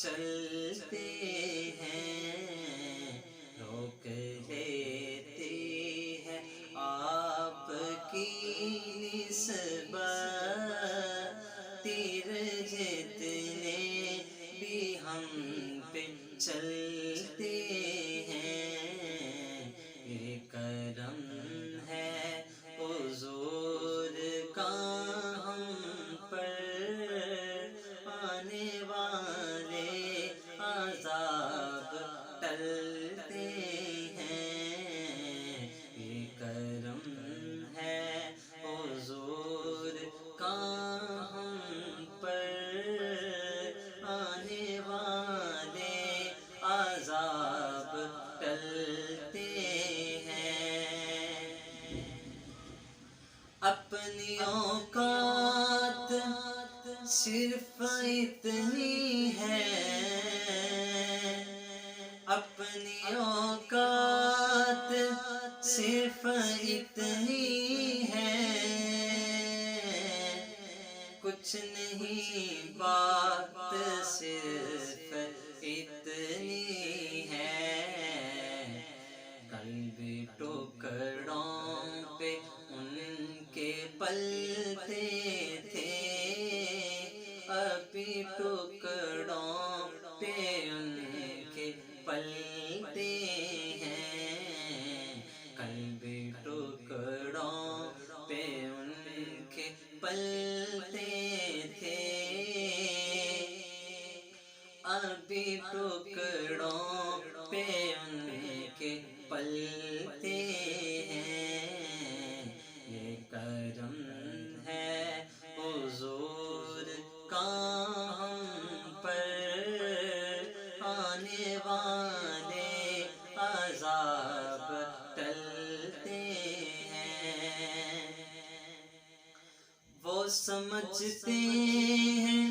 چلتے ہیں، روک لیتے ہیں آپ کی نسبت، تیر جتنے بھی ہم پہ چلتے ہیں، یہ کرم ہے حضور کا ہم پر، آنے والے عذاب ٹلتے ہیں، یہ کرم ہے حضور کا ہم پر، آنے والے عذاب ٹلتے ہیں۔ اپنی اوقات صرف اتنی ہے، اپنی اوقات صرف اتنی ہے، کچھ نہیں بات صرف اتنی ہے، قلب ٹکڑوں پہ ان کے پلتے تھے، ابھی ٹکڑوں پہ ان کے پلتے ہیں، قلب ٹکڑوں پہ ان کے پلتے تھے، ابھی ٹکڑوں پہ ان کے پلتے ہیں، یہ کرم ہے حضور کا ہم پر، آنے والے عذاب ٹلتے ہیں۔ وہ سمجھتے ہیں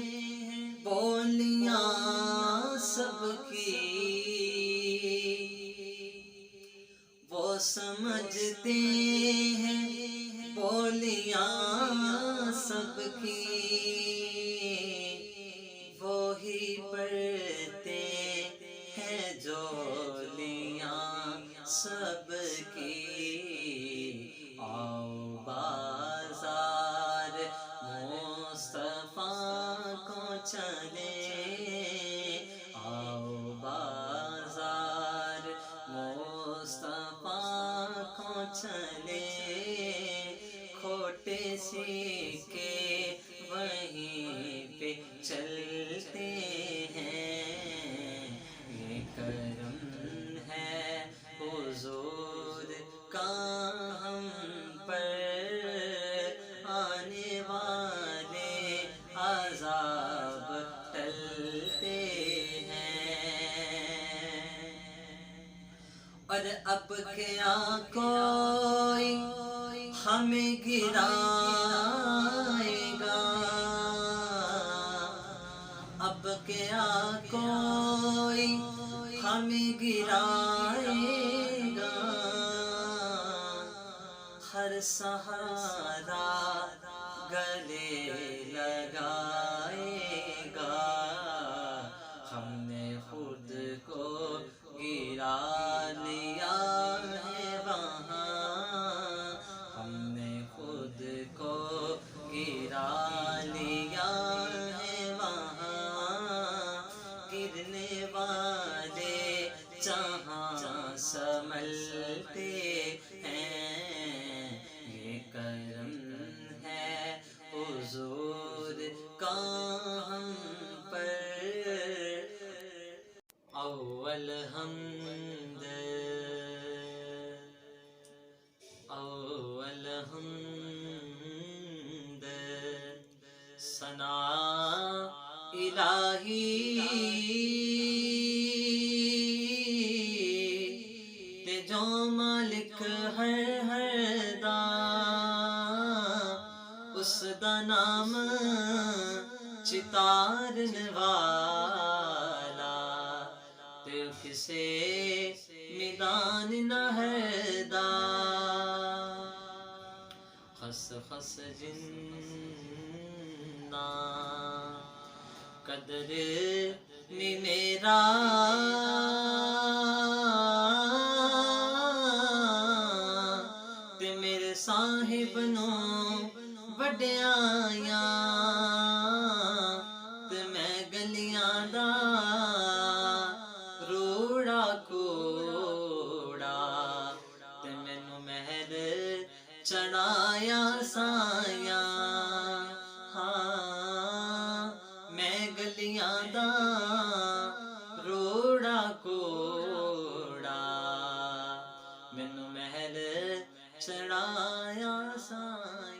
بولیاں سب کی، وہ سمجھتے ہیں بولیاں سب کی، وہی پڑھتے ہیں جولیاں سب کی، آؤ بازار مصطفیٰ کو چلے، آؤ بازار مصطفیٰ کو چلے، کھوٹے سکے وہیں پہ چلتے ہیں، یہ کرم ہے حضور کا ہم پر، آنے والے عذاب ٹلتے ہیں۔ اور اب کیا کوئی ہمیں گرائے گا، اب کیا کوئی ہمیں گرائے گا، ہر سہارا گلے لگائے گا، ہم نے خود کو گرا لیا ہے وہاں، ہم نے خود کو گرا لیا ہے وہاں، گرنے والے جہاں سنبھلتے ہیں، یہ کرم ہے حضور کا ہم پر، اول حمد اول حمد ثنا الہی تے جو مالک ہر داں، اس دا نام چتارن والا، تے کسے میدان نہ ہردا، خس خس جنہ قدر ਨੀ ਮੇਰਾ ਤੇ ਮੇਰੇ ਸਾਹਿਬ ਨੂੰ ਵਡਿਆਈਆਂ ਤੇ ਮੈਂ ਗਲੀਆਂ ਦਾ ਰੋੜਾ ਕੋੜਾ ਤੇ ਮੈਨੂੰ ਮਹਿਲ ਚੜਾਇਆ ਸਾਇਆ ਹਾਂ ਮੈਂ ਗਲੀਆਂ ਦਾ ਰੋੜਾ ਕੋੜਾ ਮੈਨੂੰ ਮਹਿਲ ਚੜਾਇਆ ਸਾਇਆ